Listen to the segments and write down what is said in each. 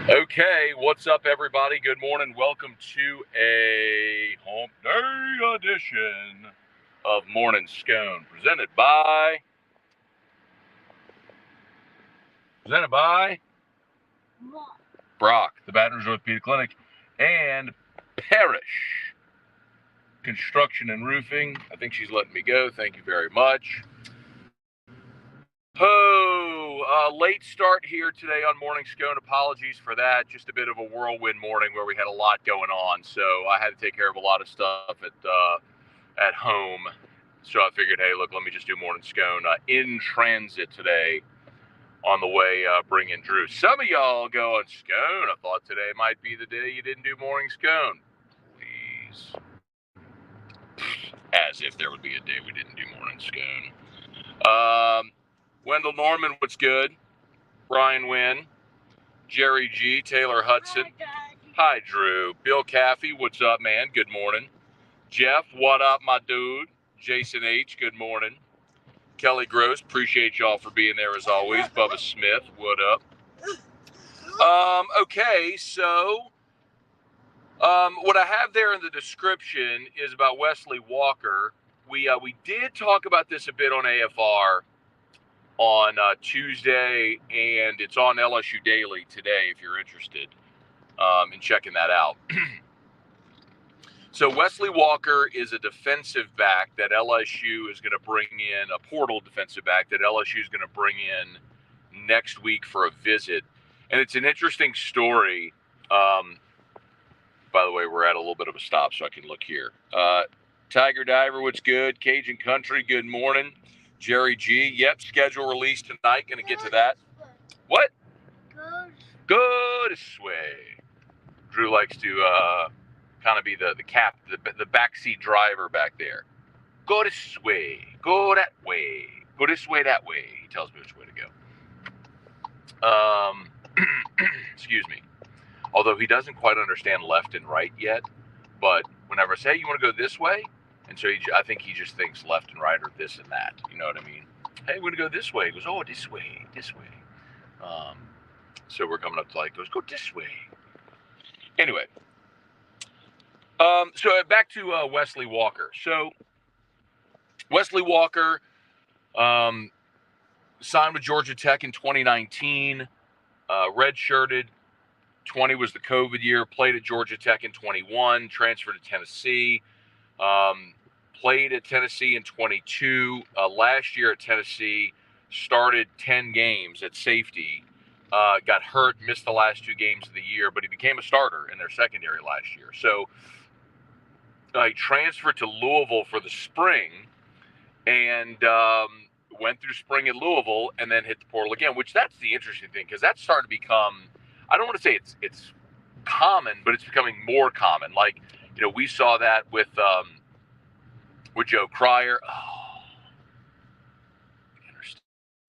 Okay, what's up, everybody? Good morning. Welcome to a hump day edition of Morning Scone, presented by Brock, the Baton Rouge Orthopedic Clinic, and Parrish Construction and Roofing. I think she's letting me go. Thank you very much. Late start here today on Morning Scone. Apologies for that. Just a bit of a whirlwind morning where we had a lot going on, so I had to take care of a lot of stuff at home. So I figured, hey, look, let me just do Morning Scone in transit today on the way bringing Drew. Some of y'all going, Scone, I thought today might be the day you didn't do Morning Scone. Please. As if there would be a day we didn't do Morning Scone. Wendell Norman, what's good? Brian Wynn, Jerry G, Taylor Hudson. Hi, Drew. Bill Caffey, what's up, man? Good morning. Jeff, what up, my dude? Jason H, good morning. Kelly Gross, appreciate y'all for being there as always. Bubba Smith, what up? Okay, so what I have there in the description is about Wesley Walker. We did talk about this a bit on AFR on Tuesday, and it's on LSU Daily today if you're interested in checking that out. So Wesley Walker is a defensive back that LSU is going to bring in, a portal defensive back that LSU is going to bring in next week for a visit. And it's an interesting story. By the way, we're at a little bit of a stop, so I can look here. Tiger Diver, what's good? Cajun Country, good morning. Jerry G, yep, schedule release tonight. Going to get to that. What? Go to sway. Drew likes to kind of be the backseat driver back there. Go this way. Go that way. Go this way, that way. He tells me which way to go. Excuse me. Although he doesn't quite understand left and right yet, but whenever I say, hey, you want to go this way? And so I think he just thinks left and right or this and that. You know what I mean? Hey, we're going to go this way. He goes, oh, this way, this way. So we're coming up to goes, go this way. Anyway. So back to Wesley Walker. So Wesley Walker signed with Georgia Tech in 2019, redshirted. 20 was the COVID year, played at Georgia Tech in 21, transferred to Tennessee, played at Tennessee in 22. Last year at Tennessee, started 10 games at safety, got hurt, missed the last 2 games of the year, but he became a starter in their secondary last year. So he transferred to Louisville for the spring and went through spring at Louisville and then hit the portal again, which that's the interesting thing because that's starting to become, I don't want to say it's common, but it's becoming more common. Like, you know, we saw that with Joe Cryer. Oh, the interstate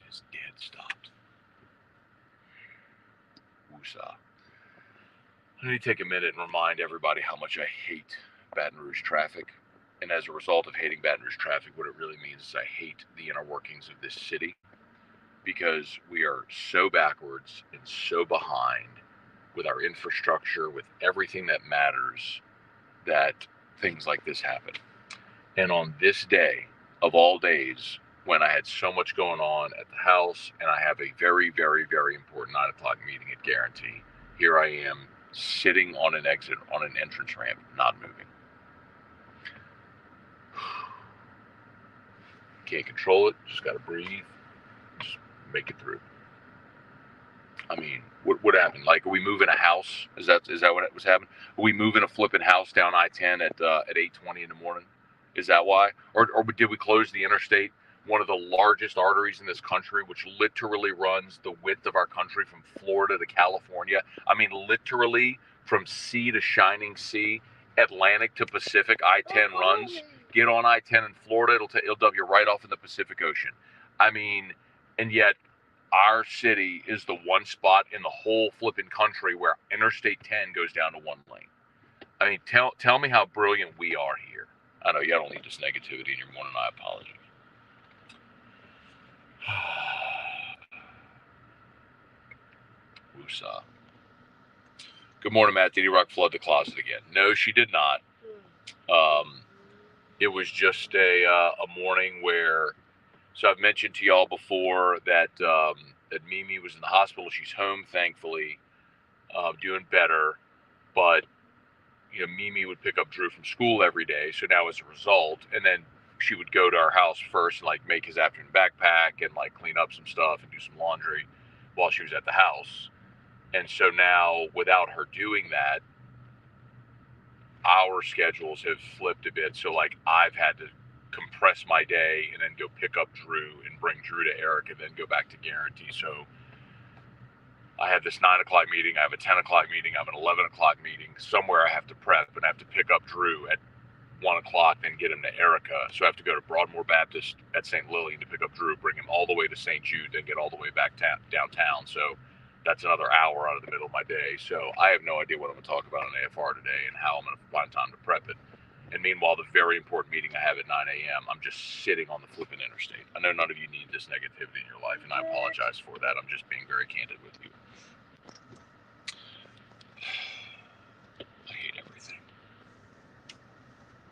is dead stopped. Woosah. I need to take a minute and remind everybody how much I hate Baton Rouge traffic. And as a result of hating Baton Rouge traffic, what it really means is I hate the inner workings of this city because we are so backwards and so behind with our infrastructure, with everything that matters, that things like this happen. And on this day of all days, when I had so much going on at the house and I have a very, very, very important 9 o'clock meeting at Guarantee, here I am sitting on an exit, on an entrance ramp, not moving. Can't control it, just got to breathe, just make it through. I mean, what happened? Like, are we moving a house? Is that what was happening? Are we moving a flipping house down I-10 at 8:20 in the morning? Is that why? Or did we close the interstate, one of the largest arteries in this country, which literally runs the width of our country from Florida to California? I mean, literally from sea to shining sea, Atlantic to Pacific, I-10 runs. Get on I-10 in Florida, it'll dump you right off in the Pacific Ocean. I mean, and yet our city is the one spot in the whole flipping country where Interstate 10 goes down to one lane. I mean, tell me how brilliant we are here. I know y'all don't need this negativity in your morning. I apologize. Woosah. Good morning, Matt. Did E-Rock flood the closet again? No, she did not. It was just a morning where, so I've mentioned to y'all before that that Mimi was in the hospital. She's home, thankfully, doing better. But, you know, Mimi would pick up Drew from school every day. So now as a result, and then she would go to our house first and like make his afternoon backpack and like clean up some stuff and do some laundry while she was at the house. And so now without her doing that, our schedules have flipped a bit. So like I've had to compress my day and then go pick up Drew and bring Drew to Eric and then go back to Guarantee. So I have this 9 o'clock meeting, I have a 10 o'clock meeting, I have an 11 o'clock meeting. Somewhere I have to prep and I have to pick up Drew at 1 o'clock, then get him to Erica. So I have to go to Broadmoor Baptist at St. Lillian to pick up Drew, bring him all the way to St. Jude, then get all the way back downtown. So that's another hour out of the middle of my day. So I have no idea what I'm going to talk about on AFR today and how I'm going to find time to prep it. And meanwhile, the very important meeting I have at 9 a.m., I'm just sitting on the flipping interstate. I know none of you need this negativity in your life, and I apologize for that. I'm just being very candid with you. I hate everything.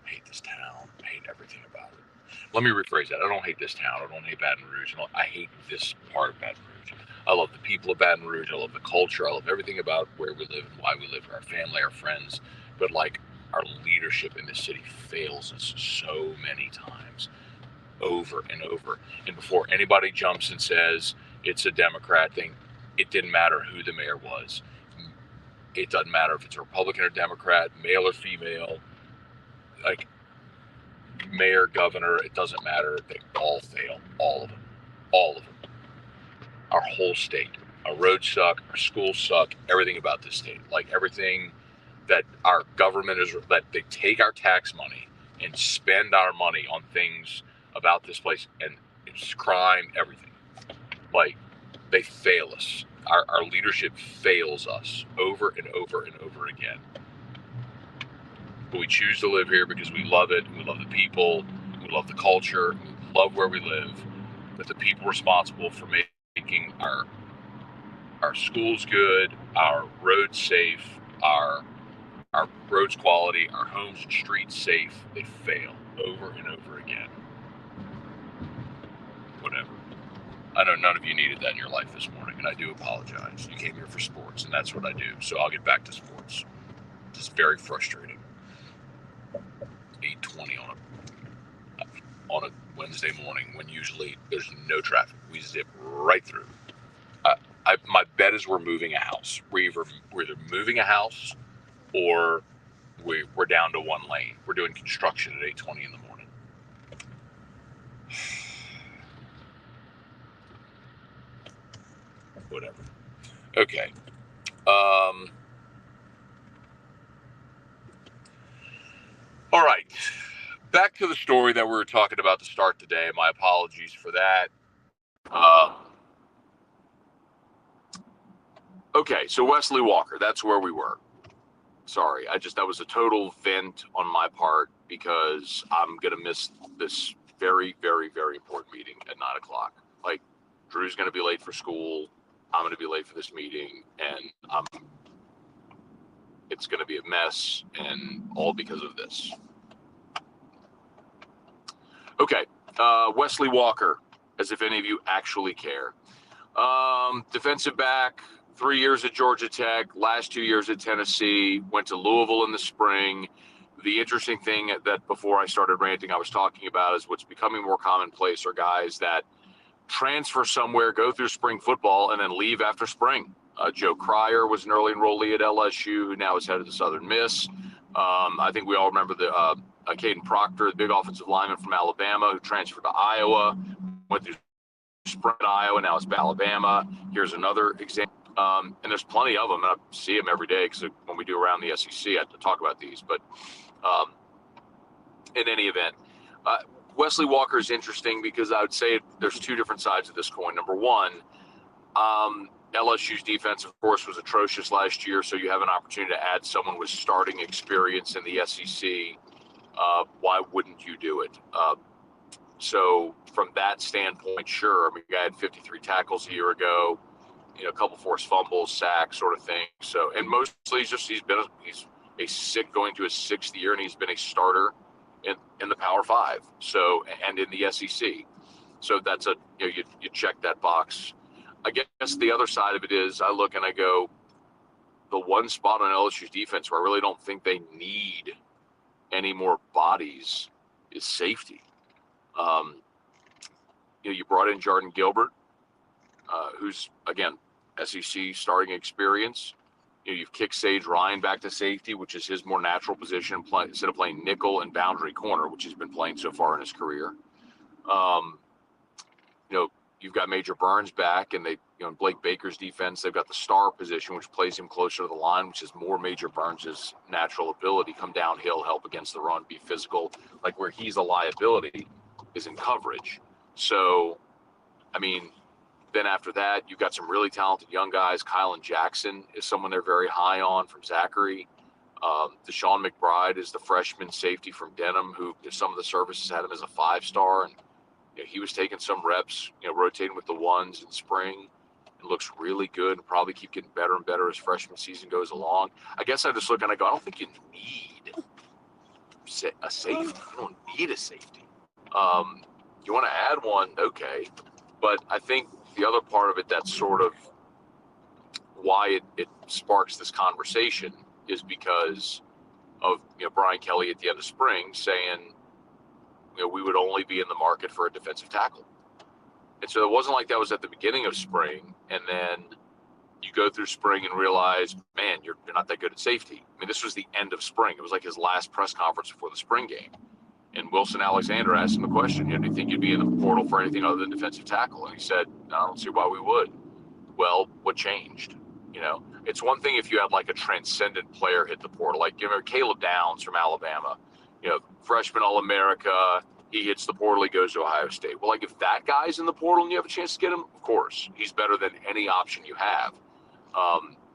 I hate this town. I hate everything about it. Let me rephrase that. I don't hate this town. I don't hate Baton Rouge. I hate this part of Baton Rouge. I love the people of Baton Rouge. I love the culture. I love everything about where we live and why we live, our family, our friends. But like our leadership in this city fails us so many times, over and over. And before anybody jumps and says it's a Democrat thing, it didn't matter who the mayor was. It doesn't matter if it's a Republican or Democrat, male or female, like mayor, governor, it doesn't matter. They all fail. All of them. All of them. Our whole state. Our roads suck. Our schools suck. Everything about this state. Like everything that our government is, that they take our tax money and spend our money on things about this place, and it's crime, everything. Like they fail us. Our leadership fails us over and over and over again. But we choose to live here because we love it. We love the people. We love the culture. We love where we live. But the people responsible for making our schools good, our roads safe, our roads quality, our homes and streets safe, they fail over and over again. Whatever. I know none of you needed that in your life this morning, and I do apologize. You came here for sports, and that's what I do. So I'll get back to sports. It's very frustrating. 8:20 on a Wednesday morning when usually there's no traffic. We zip right through. My bet is we're moving a house. We're either moving a house or we're down to one lane. We're doing construction at 8:20 in the morning. Whatever. Okay. All right. Back to the story that we were talking about to start today. My apologies for that. Okay, so Wesley Walker, that's where we were. Sorry, that was a total vent on my part because I'm going to miss this very, very, very important meeting at 9 o'clock. Like, Drew's going to be late for school. I'm going to be late for this meeting, and it's going to be a mess, and all because of this. Okay, Wesley Walker, as if any of you actually care. Defensive back, 3 years at Georgia Tech, last 2 years at Tennessee, went to Louisville in the spring. The interesting thing that before I started ranting I was talking about is what's becoming more commonplace are guys that transfer somewhere, go through spring football, and then leave after spring. Joe Cryer was an early enrollee at LSU, who now is head of the Southern Miss. I think we all remember the Caden Proctor, the big offensive lineman from Alabama, who transferred to Iowa, went through spring at Iowa, now it's Alabama. Here's another example. And there's plenty of them, and I see them every day because when we do around the SEC, I have to talk about these. But in any event, Wesley Walker is interesting because I would say there's two different sides of this coin. Number one, LSU's defense, of course, was atrocious last year, so you have an opportunity to add someone with starting experience in the SEC. Why wouldn't you do it? So from that standpoint, sure. I mean, I had 53 tackles a year ago. a couple forced fumbles, sacks, sort of thing. So, and mostly he's a going to his 6th year, and he's been a starter in the Power 5. So, and in the SEC. So that's you check that box. I guess the other side of it is I look and I go, the one spot on LSU's defense where I really don't think they need any more bodies is safety. You brought in Jordan Gilbert, who's, again, SEC starting experience. You've kicked Sage Ryan back to safety, which is his more natural position, instead of playing nickel and boundary corner, which he's been playing so far in his career. You've got Major Burns back, and in Blake Baker's defense, they've got the star position, which plays him closer to the line, which is more Major Burns' natural ability. Come downhill, help against the run, be physical. Like where he's a liability is in coverage. So, then after that, you've got some really talented young guys. Kylan Jackson is someone they're very high on from Zachary. Deshaun McBride is the freshman safety from Denham, who some of the services had him as a 5-star, and he was taking some reps, rotating with the ones in spring. It looks really good and probably keep getting better and better as freshman season goes along. I guess I just look and I go, I don't think you need a safety. You don't need a safety. You want to add one, okay. But I think the other part of it that's sort of why it sparks this conversation is because of Brian Kelly at the end of spring saying, we would only be in the market for a defensive tackle. And so it wasn't like that was at the beginning of spring, and then you go through spring and realize, man, you're not that good at safety. This was the end of spring. It was like his last press conference before the spring game. And Wilson Alexander asked him the question, do you think you'd be in the portal for anything other than defensive tackle? And he said, I don't see why we would. Well, what changed? It's one thing if you had like a transcendent player hit the portal, like Caleb Downs from Alabama, freshman All-America, he hits the portal, he goes to Ohio State. Well, like if that guy's in the portal and you have a chance to get him, of course, he's better than any option you have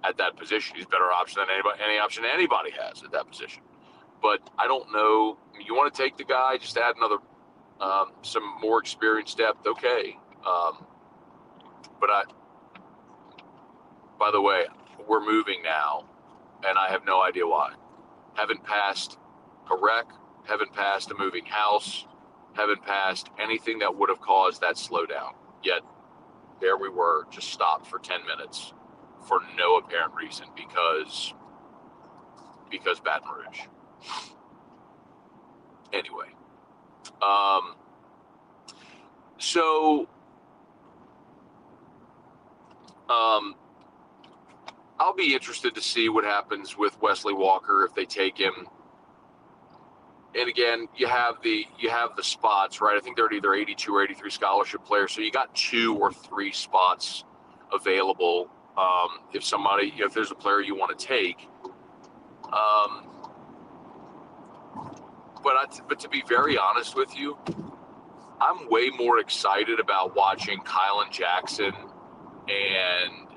at that position. He's a better option than any option anybody has at that position. But I don't know. You want to take the guy, just add another, some more experienced depth, okay. By the way, we're moving now, and I have no idea why. Haven't passed a wreck, haven't passed a moving house, haven't passed anything that would have caused that slowdown. Yet there we were, just stopped for 10 minutes for no apparent reason because Baton Rouge. Anyway, I'll be interested to see what happens with Wesley Walker if they take him. And again, you have the spots, right? I think they're either 82 or 83 scholarship players. So you got 2 or 3 spots available. If there's a player you want to take. But to be very honest with you, I'm way more excited about watching Kylan Jackson and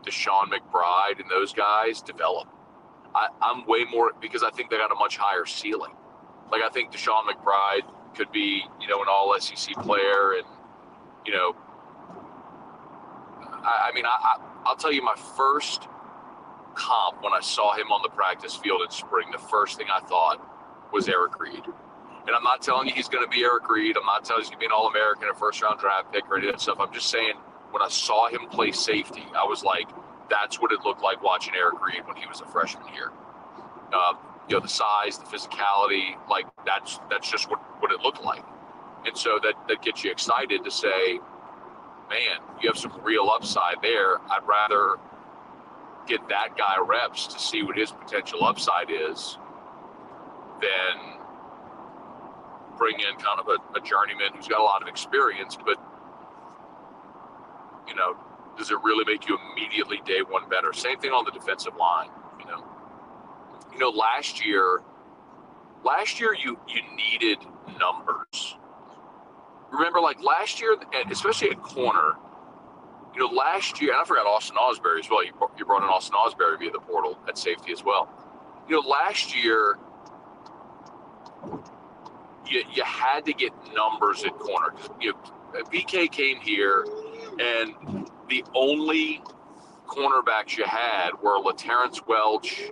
Deshaun McBride and those guys develop. I'm way more, because I think they got a much higher ceiling. Like I think Deshaun McBride could be, an all SEC player, and I'll tell you my first comp when I saw him on the practice field in spring. The first thing I thought was Eric Reed. And I'm not telling you he's going to be Eric Reed. I'm not telling you he's going to be an All-American or first-round draft pick or any of that stuff. I'm just saying when I saw him play safety, I was like, that's what it looked like watching Eric Reed when he was a freshman here. The size, the physicality, like that's just what it looked like. And so that gets you excited to say, man, you have some real upside there. I'd rather get that guy reps to see what his potential upside is than bring in kind of a journeyman who's got a lot of experience, but does it really make you immediately day one better? Same thing on the defensive line. Last year you needed numbers. Remember, like last year, especially at corner, last year, and I forgot Austin Osbury as well. You brought in Austin Osbury via the portal at safety as well. Last year, you had to get numbers at corner. BK came here, and the only cornerbacks you had were LaTerrence Welch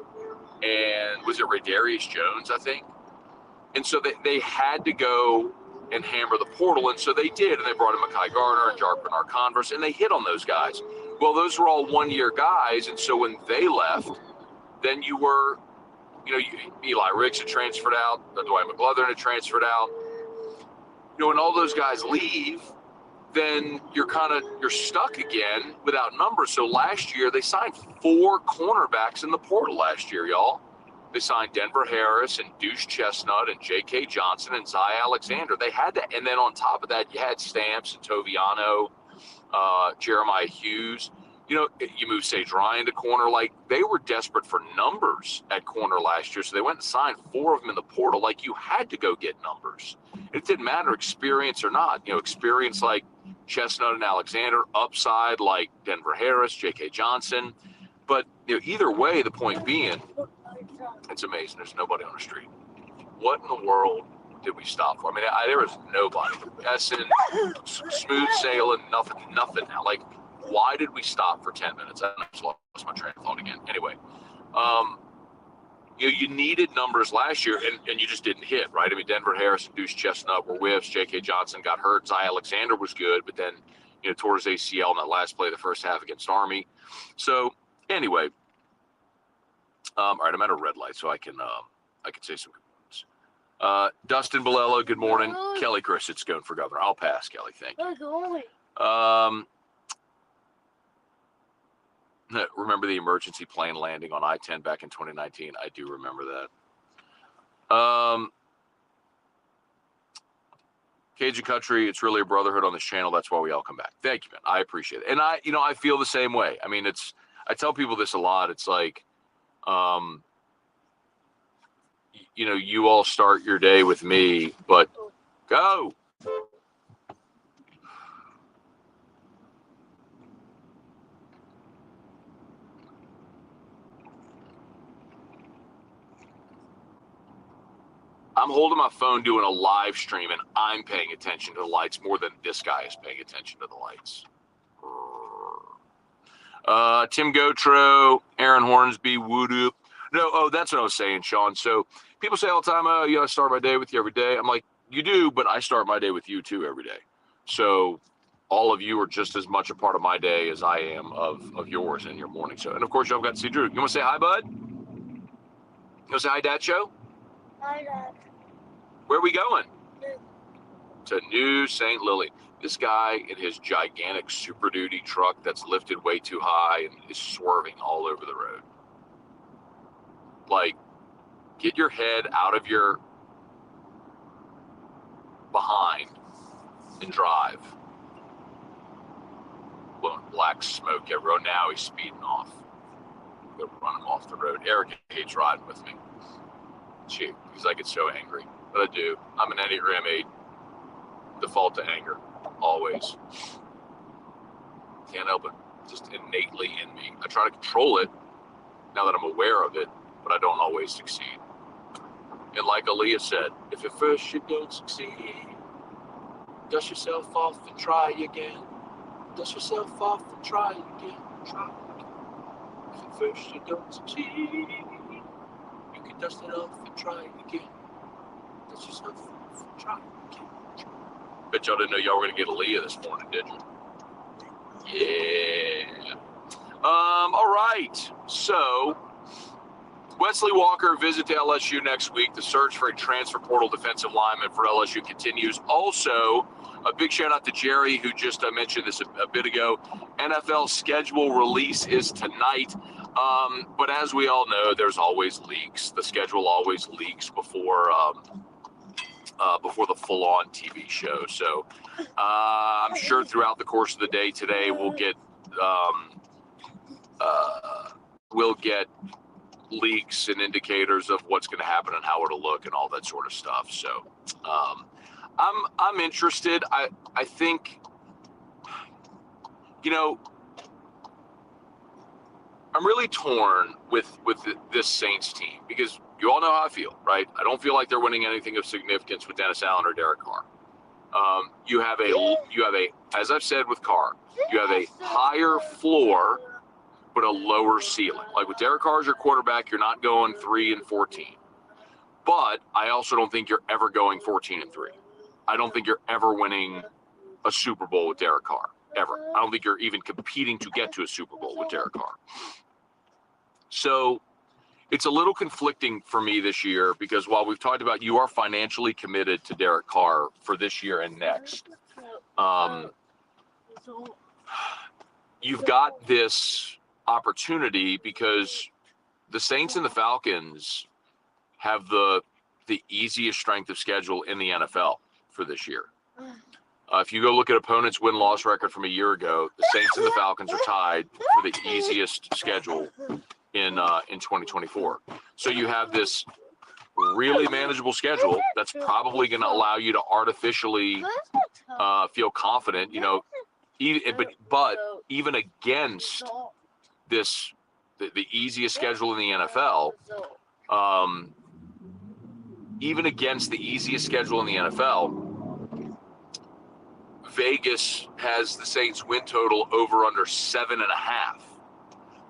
and was it Radarius Jones, I think? And so they had to go and hammer the portal, and so they did, and they brought in Mekhi Garner and Jark Bernard-Converse, and they hit on those guys. Well, those were all one-year guys, and so when they left, then you were, Eli Ricks had transferred out, Dwight McGlothern had transferred out. When all those guys leave, then you're stuck again without numbers. So last year, they signed 4 cornerbacks in the portal last year, y'all. They signed Denver Harris and Deuce Chestnut and J.K. Johnson and Zy Alexander. They had to, and then on top of that, you had Stamps and Toviano, Jeremiah Hughes. You moved Sage Ryan to corner. Like, they were desperate for numbers at corner last year, so they went and signed 4 of them in the portal. Like, you had to go get numbers. It didn't matter experience or not. Experience like Chestnut and Alexander, upside like Denver Harris, J.K. Johnson. But either way, the point being, it's amazing. There's nobody on the street. What in the world did we stop for? I mean, there was nobody. Essen, smooth sailing, nothing now. Like, why did we stop for 10 minutes? I just lost my train of thought again. Anyway, you needed numbers last year, and you just didn't hit, right? I mean, Denver Harris and Deuce Chestnut were whiffs. J.K. Johnson got hurt. Zy Alexander was good, but then, tore his ACL in that last play of the first half against Army. So, anyway, all right, I'm at a red light, so I can say some good words. Dustin Bilello, good morning. Kelly Chris, it's Scone for governor. I'll pass, Kelly. Thank you. Remember the emergency plane landing on I-10 back in 2019? I do remember that. Cajun Country, it's really a brotherhood on this channel. That's why we all come back. Thank you, man. I appreciate it. And I feel the same way. I mean, I tell people this a lot. It's like, you all start your day with me, but go. I'm holding my phone doing a live stream, and I'm paying attention to the lights more than this guy is paying attention to the lights. Tim Gotro, Aaron Hornsby, Woodoop. No, that's what I was saying, Sean. So people say all the time, I start my day with you every day. I'm like, you do, but I start my day with you too every day. So all of you are just as much a part of my day as I am of yours in your morning. So, and of course, y'all got to see Drew. You want to say hi, bud? You want to say hi, Dad Show? Hi, Dad. Where are we going? To New St. Louis. This guy in his gigantic Super Duty truck that's lifted way too high and is swerving all over the road. Like, get your head out of your behind and drive. Blowing black smoke everywhere. Now he's speeding off. Go run him off the road. Eric hates riding with me. Shoot, because I get so angry. But I do. I'm an Enneagram 8. Default to anger. Always. Can't help it. Just innately in me. I try to control it now that I'm aware of it, but I don't always succeed. And like Aaliyah said, if at first you don't succeed, dust yourself off and try again. Dust yourself off and try again. Try again. If at first you don't succeed, you can dust it off and try again. Dust yourself off and try again. Bet y'all didn't know y'all were going to get Aaliyah this morning, did you? Yeah. All right. So, Wesley Walker visit to LSU next week. The search for a transfer portal defensive lineman for LSU continues. Also, a big shout out to Jerry, who just mentioned this a bit ago. NFL schedule release is tonight. But as we all know, there's always leaks. The schedule always leaks before the full-on TV show. So I'm sure throughout the course of the day today we'll get leaks and indicators of what's going to happen and how it'll look and all that sort of stuff. So I'm interested. I think, I'm really torn with this Saints team because you all know how I feel, right? I don't feel like they're winning anything of significance with Dennis Allen or Derek Carr. You have a, as I've said with Carr, you have a higher floor but a lower ceiling. Like with Derek Carr as your quarterback, you're not going 3-14. But I also don't think you're ever going 14-3. I don't think you're ever winning a Super Bowl with Derek Carr, ever. I don't think you're even competing to get to a Super Bowl with Derek Carr. So it's a little conflicting for me this year because while we've talked about you are financially committed to Derek Carr for this year and next, you've got this opportunity because the Saints and the Falcons have the easiest strength of schedule in the NFL for this year. If you go look at opponents' win-loss record from a year ago, the Saints and the Falcons are tied for the easiest schedule in 2024. So you have this really manageable schedule that's probably going to allow you to artificially feel confident, but even against this, the easiest schedule in the NFL, even against the easiest schedule in the NFL, Vegas has the Saints win total over under 7.5.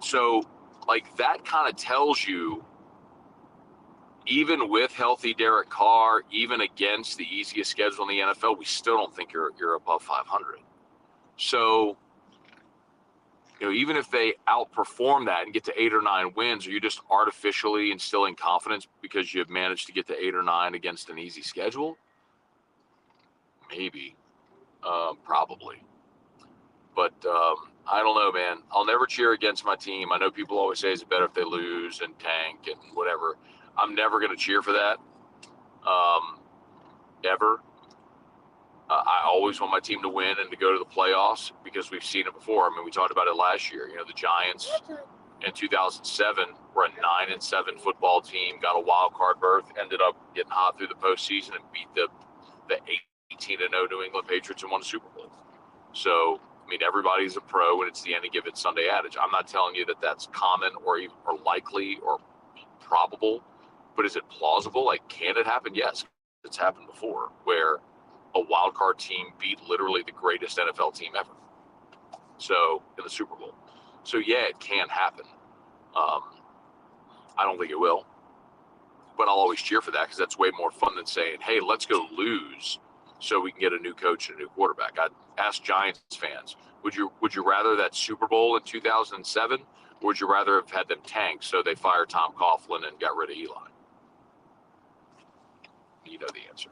So like that kind of tells you, even with healthy Derek Carr, even against the easiest schedule in the NFL, we still don't think you're above 500. So, even if they outperform that and get to 8 or 9 wins, are you just artificially instilling confidence because you've managed to get to 8 or 9 against an easy schedule? Maybe, probably. But I don't know, man. I'll never cheer against my team. I know people always say it's better if they lose and tank and whatever. I'm never going to cheer for that, ever. I always want my team to win and to go to the playoffs because we've seen it before. I mean, we talked about it last year. The Giants in 2007 were a 9-7 football team, got a wild card berth, ended up getting hot through the postseason and beat the 18-0 New England Patriots and won a Super Bowl. So, I mean, everybody's a pro and it's the any given Sunday adage. I'm not telling you that that's common or likely or probable, but is it plausible? Like, can it happen? Yes, it's happened before where a wild card team beat literally the greatest NFL team ever. So in the Super Bowl. So yeah, it can happen. I don't think it will, but I'll always cheer for that because that's way more fun than saying, hey, let's go lose so we can get a new coach and a new quarterback. I'd ask Giants fans, would you rather that Super Bowl in 2007, or would you rather have had them tank so they fired Tom Coughlin and got rid of Eli? You know the answer.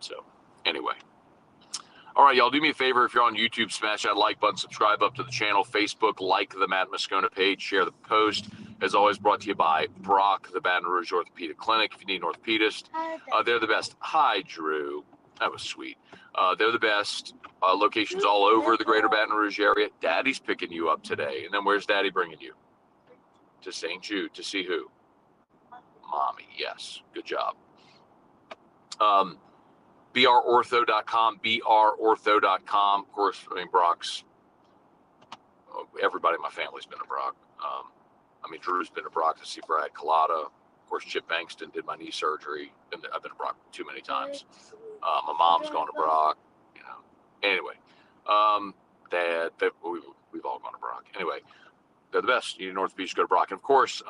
So anyway. All right, y'all, do me a favor. If you're on YouTube, smash that like button, subscribe up to the channel. Facebook, like the Matt Moscona page, share the post. As always, brought to you by Brock, the Baton Rouge Orthopedic Clinic. If you need an orthopedist, they're the best. Hi, Drew. That was sweet. They're the best. Locations all over the greater Baton Rouge area. Daddy's picking you up today. And then where's Daddy bringing you? To St. Jude. To see who? Mommy. Yes. Good job. brortho.com, brortho.com. Of course, I mean, Brock's, everybody in my family's been a Brock. Drew's been a Brock to see Brad Collada. Of course, Chip Bankston did my knee surgery. I've been a Brock too many times. My mom's gone to Brock, Anyway, Dad, we've all gone to Brock. Anyway, they're the best. You need an orthopedist, go to Brock. And of course,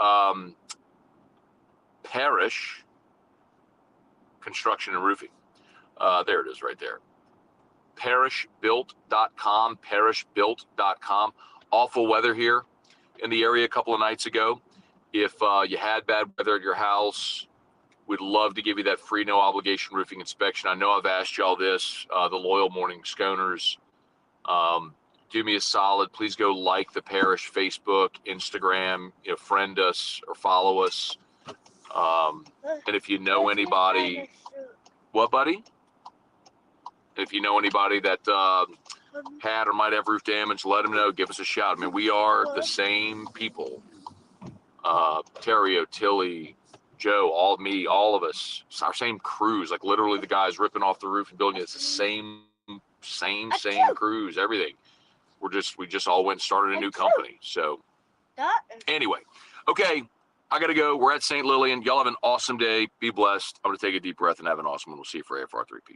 Parrish Construction and Roofing. There it is right there. Parrishbuilt.com, parrishbuilt.com. Awful weather here in the area a couple of nights ago. If you had bad weather at your house, we'd love to give you that free, no obligation roofing inspection. I know I've asked y'all this, the loyal morning Sconers. Do me a solid. Please go like the Parish Facebook, Instagram, friend us or follow us. And if you know anybody, what, buddy? If you know anybody that had or might have roof damage, let them know. Give us a shout. I mean, we are the same people. Terrio, Tilly, Joe, all of us. It's our same crews. Like literally, the guys ripping off the roof and building it. It's the same crews. Everything. We just all went and started a new company. So anyway, okay. I got to go. We're at St. Lillian. Y'all have an awesome day. Be blessed. I'm going to take a deep breath and have an awesome one. We'll see you for AFR 3P.